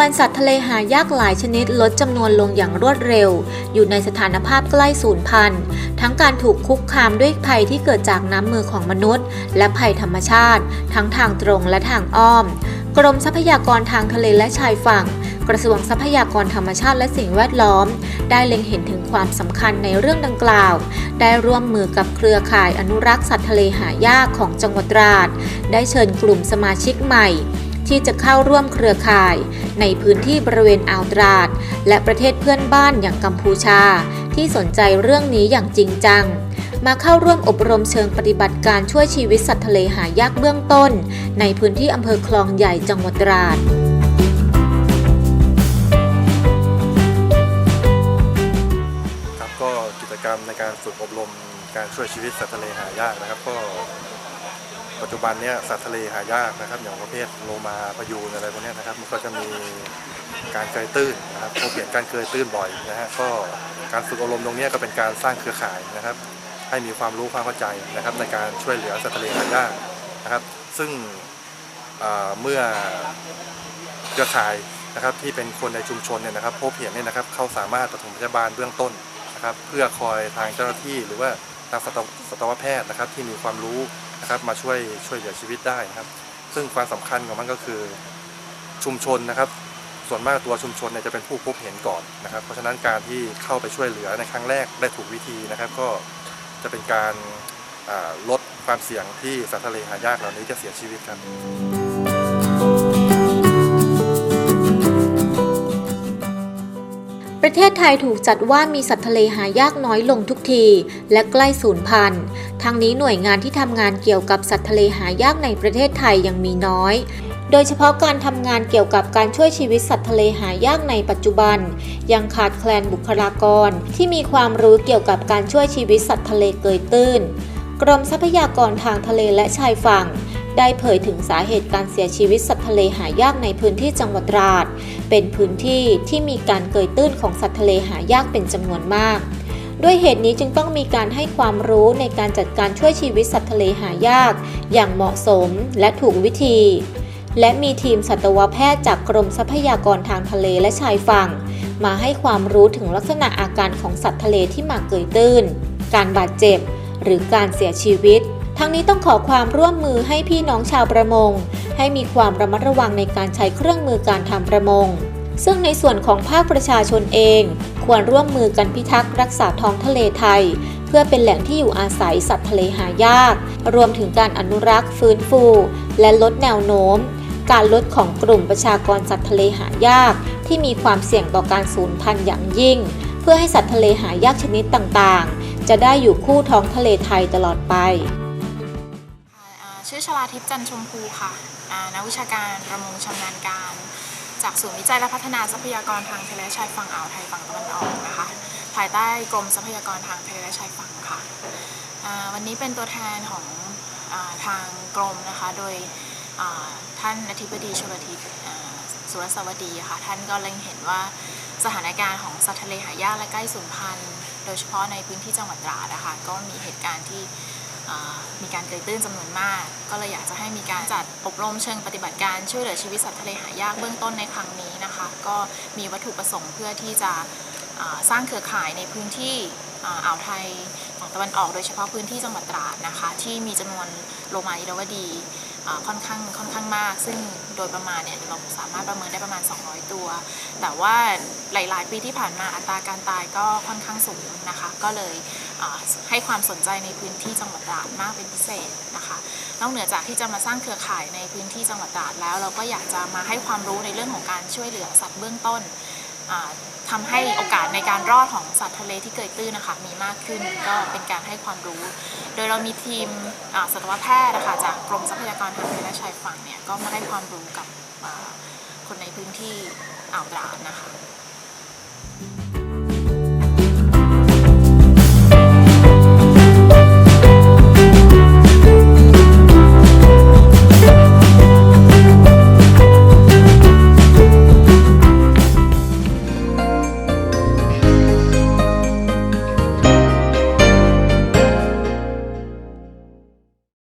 บันสัตว์ทะเลหายากหลายชนิดลดจำนวนลงอย่างรวดเร็วอยู่ในสถานภาพใกล้สูญพันธุ์ทั้งการถูกคุกคามด้วยภัยที่เกิดจากน้ำมือของมนุษย์และภัยธรรมชาติทั้งทางตรงและทางอ้อมกรมทรัพยากรทางทะเลและชายฝั่งกระทรวงทรัพยากรธรรมชาติและสิ่งแวดล้อมได้เล็งเห็นถึงความสำคัญในเรื่องดังกล่าวได้ร่วมมือกับเครือข่ายอนุรักษ์สัตว์ทะเลหายากของจังหวัดตราดได้เชิญกลุ่มสมาชิกใหม่ที่จะเข้าร่วมเครือข่ายในพื้นที่บริเวณอ่าวตราดและประเทศเพื่อนบ้านอย่างกัมพูชาที่สนใจเรื่องนี้อย่างจริงจังมาเข้าร่วมอบรมเชิงปฏิบัติการช่วยชีวิตสัตว์ทะเลหายากเบื้องต้นในพื้นที่อำเภอคลองใหญ่จังหวัดตราดครับก็กิจกรรมในการฝึกอบรมการช่วยชีวิตสัตว์ทะเลหายากนะครับก็ปัจจุบันนี้สัตว์ทะเลหายากนะครับอย่างประเภทโลมาพยูนอะไรพวกนี้นะครับมันก็จะมีการเกยตื้นนะครับพบเห็นการเกยตื้นบ่อยนะฮะก็การฝึกอบรมตรงนี้ก็เป็นการสร้างเครือข่ายนะครับให้มีความรู้ความเข้าใจนะครับในการช่วยเหลือสัตว์ทะเลหายากนะครับซึ่งเมื่อเครือข่ายนะครับที่เป็นคนในชุมชนเนี่ยนะครับพบเห็นเนี่ยนะครับเขาสามารถปฐมพยาบาลเบื้องต้นนะครับเพื่อคอยทางเจ้าหน้าที่หรือว่าทางสัตวแพทย์นะครับที่มีความรู้นะครับมาช่วยเหลือชีวิตได้นะครับซึ่งความสำคัญของมันก็คือชุมชนนะครับส่วนมากตัวชุมชนเนี่ยจะเป็นผู้พบเห็นก่อนนะครับเพราะฉะนั้นการที่เข้าไปช่วยเหลือในครั้งแรกได้ถูกวิธีนะครับก็จะเป็นการลดความเสี่ยงที่สัตว์ทะเลหายากเหล่านี้จะเสียชีวิตครับประเทศไทยถูกจัดว่ามีสัตว์ทะเลหายากน้อยลงทุกทีและใกล้สูญพันธุ์ทั้งนี้หน่วยงานที่ทำงานเกี่ยวกับสัตว์ทะเลหายากในประเทศไทยยังมีน้อยโดยเฉพาะการทำงานเกี่ยวกับการช่วยชีวิตสัตว์ทะเลหายากในปัจจุบันยังขาดแคลนบุคลากรที่มีความรู้เกี่ยวกับการช่วยชีวิตสัตว์ทะเลเกยตื้นกรมทรัพยากรทางทะเลและชายฝั่งได้เผยถึงสาเหตุการเสียชีวิตสัตว์ทะเลหายากในพื้นที่จังหวัดตราดเป็นพื้นที่ที่มีการเกยตื้นของสัตว์ทะเลหายากเป็นจำนวนมากด้วยเหตุนี้จึงต้องมีการให้ความรู้ในการจัดการช่วยชีวิตสัตว์ทะเลหายากอย่างเหมาะสมและถูกวิธีและมีทีมสัตวแพทย์จากกรมทรัพยากรทางทะเลและชายฝั่งมาให้ความรู้ถึงลักษณะอาการของสัตว์ทะเลที่มาเกยตื้นการบาดเจ็บหรือการเสียชีวิตทั้งนี้ต้องขอความร่วมมือให้พี่น้องชาวประมงให้มีความระมัดระวังในการใช้เครื่องมือการทำประมงซึ่งในส่วนของภาคประชาชนเองควรร่วมมือกันพิทักษ์รักษาท้องทะเลไทยเพื่อเป็นแหล่งที่อยู่อาศัยสัตว์ทะเลหายากรวมถึงการอนุรักษ์ฟื้นฟูและลดแนวโน้มการลดของกลุ่มประชากรสัตว์ทะเลหายากที่มีความเสี่ยงต่อการสูญพันธุ์อย่างยิ่งเพื่อให้สัตว์ทะเลหายากชนิดต่างๆจะได้อยู่คู่ท้องทะเลไทยตลอดไปชื่อชลาทิพย์จันทร์ชมพูค่ะนักวิชาการประมงชำนาญการจากศูนย์วิจัยและพัฒนาทรัพยากรทางทะเลและชายฝั่งอ่าวไทยฝั่งตะวันออกนะคะภายใต้กรมทรัพยากรทางทะเลและชายฝั่งค่ะวันนี้เป็นตัวแทนของทางกรมนะคะโดยท่านอธิบดีชลทิศสุรสวัสดีค่ะท่านก็เล็งเห็นว่าสถานการณ์ของสัตว์ทะเลหายากและใกล้สูญพันธุ์โดยเฉพาะในพื้นที่จังหวัดตราดนะคะก็มีเหตุการณ์ที่มีการเกยตื้นจำนวนมากก็เลยอยากจะให้มีการจัดอบรมเชิงปฏิบัติการช่วยเหลือชีวิตสัตว์ทะเลหายากเบื้องต้นในครั้งนี้นะคะก็มีวัตถุประสงค์เพื่อที่จะสร้างเครือข่ายในพื้นที่อ่าวไทยฝั่งตะวันออกโดยเฉพาะพื้นที่จังหวัดตราดนะคะที่มีจำนวนโลมาอิรวดีค่อนข้างมากซึ่งโดยประมาณเนี่ยเราสามารถประเมินได้ประมาณ200ตัวแต่ว่าหลายๆปีที่ผ่านมาอัตราการตายก็ค่อนข้างสูงนะคะก็เลยให้ความสนใจในพื้นที่จังหวัดตราดมากเป็นพิเศษนะคะนอกเหนือจากที่จะมาสร้างเครือข่ายในพื้นที่จังหวัดตราดแล้วเราก็อยากจะมาให้ความรู้ในเรื่องของการช่วยเหลือสัตว์เบื้องต้นทำให้โอกาสในการรอดของสัตว์ทะเลที่เกยตื้นนะคะมีมากขึ้นก็เป็นการให้ความรู้โดยเรามีทีมสัตวแพทย์นะคะจากกรมทรัพยากรทางทะเลและชายฝั่งเนี่ยก็มาให้ความรู้กับคนในพื้นที่อ่าวตราดนะคะ